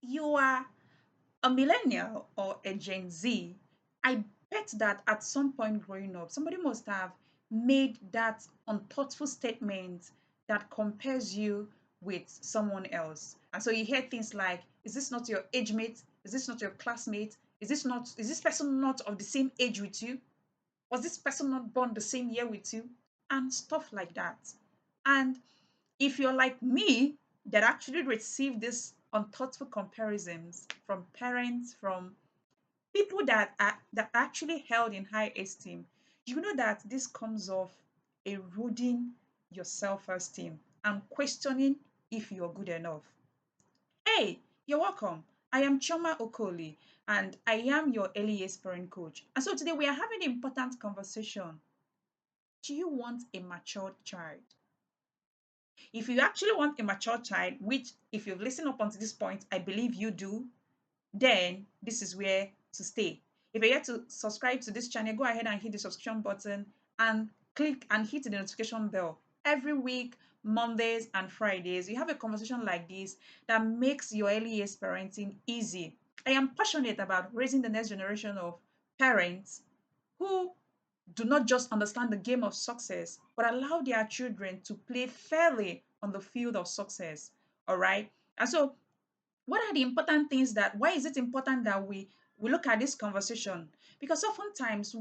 you are a millennial or a Gen Z, I bet that at some point growing up, somebody must have made that unthoughtful statement that compares you with someone else. And so you hear things like, is this not your age mate? Is this not your classmate? Is this person not of the same age with you? Was this person not born the same year with you? And stuff like that. And if you're like me, that actually received these unthoughtful comparisons from parents, from people that actually held in high esteem, you know that this comes off eroding your self-esteem and questioning if you're good enough. Hey, you're welcome. I am Choma Okoli and I am your early years parent coach. And so today we are having an important conversation. Do you want a matured child? If you actually want a mature child, which if you've listened up until this point, I believe you do, then this is where to stay. If you're yet to subscribe to this channel, go ahead and hit the subscription button and click and hit the notification bell. Every week, Mondays and Fridays, you have a conversation like this that makes your early years parenting easy. I am passionate about raising the next generation of parents who do not just understand the game of success, but allow their children to play fairly on the field of success. All right. And so, what are the important things that, why is it important that we look at this conversation? Because oftentimes,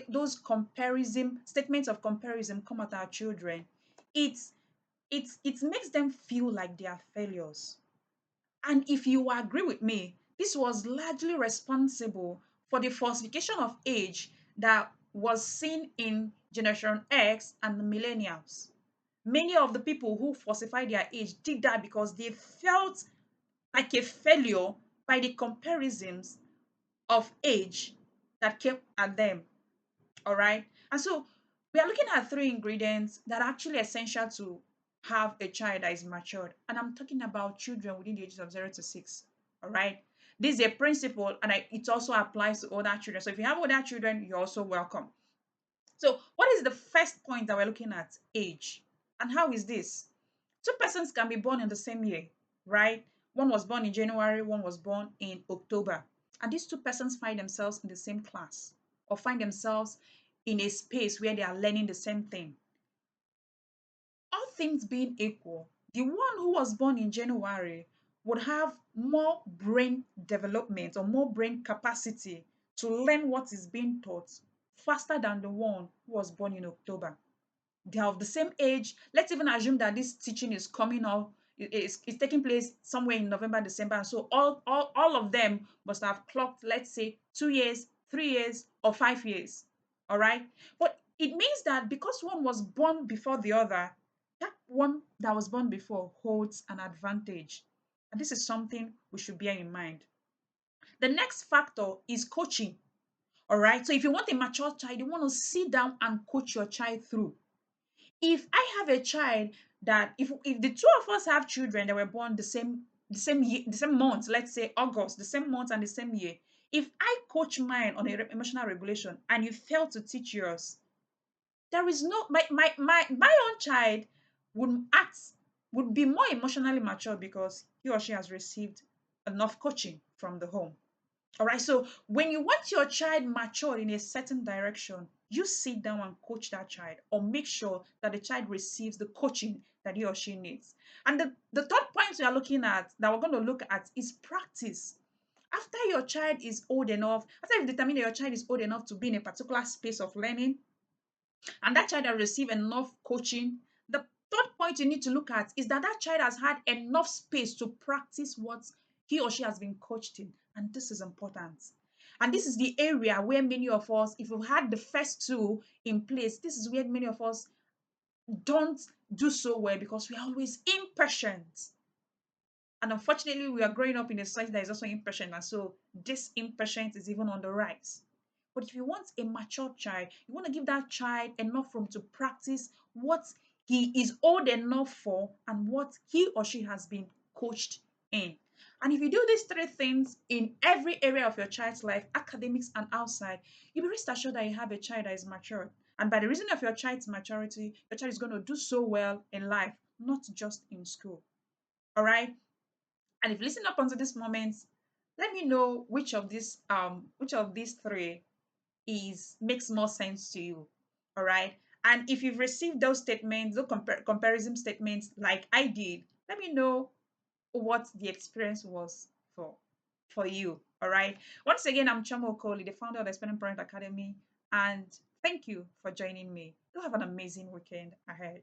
those comparison statements of comparison come at our children, it's it makes them feel like they are failures. And if you agree with me, this was largely responsible for the falsification of age that was seen in Generation X and the millennials. Many of the people who falsified their age did that because they felt like a failure by the comparisons of age that came at them. All right. And so we are looking at three ingredients that are actually essential to have a child that is matured. And I'm talking about children within the ages of 0 to 6. All right. This is a principle and it also applies to older children. So if you have older children, you're also welcome. So, what is the first point that we're looking at? Age. And how is this? Two persons can be born in the same year, right? One was born in January, one was born in October. And these two persons find themselves in the same class or find themselves in a space where they are learning the same thing. All things being equal, the one who was born in January would have more brain development or more brain capacity to learn what is being taught faster than the one who was born in October. They are of the same age. Let's even assume that this teaching is coming up, is taking place somewhere in November, December. And so all of them must have clocked, let's say, 2 years, 3 years, or 5 years. All right. But it means that because one was born before the other, that one that was born before holds an advantage. And this is something we should bear in mind. The next factor is coaching. All right. So if you want a mature child, you want to sit down and coach your child through. If I have a child that if the two of us have children that were born the same year, the same month, let's say August, the same month and the same year, if I coach mine on emotional regulation and you fail to teach yours, there is no my own child would act would be more emotionally mature because he or she has received enough coaching from the home. All right. So when you want your child matured in a certain direction, you sit down and coach that child or make sure that the child receives the coaching that he or she needs. And the third point we are looking at that we're going to look at is practice. After your child is old enough, after you've determined that your child is old enough to be in a particular space of learning, and that child has received enough coaching, the third point you need to look at is that that child has had enough space to practice what he or she has been coached in. And this is important. And this is the area where many of us, if we've had the first two in place, this is where many of us don't do so well because we are always impatient. And unfortunately, we are growing up in a society that is also impatient. And so this impatience is even on the rise. But if you want a mature child, you want to give that child enough room to practice what he is old enough for and what he or she has been coached in. And if you do these three things in every area of your child's life, academics and outside, you'll be rest assured that you have a child that is mature. And by the reason of your child's maturity, your child is going to do so well in life, not just in school. All right. And if you listen up until this moment, let me know which of these three is makes more sense to you. All right. And if you've received those statements, those comparison statements like I did, let me know what the experience was for you. All right. Once again, I'm Chamo Okoli, the founder of the Experiment Parent Academy, and thank you for joining me. You have an amazing weekend ahead.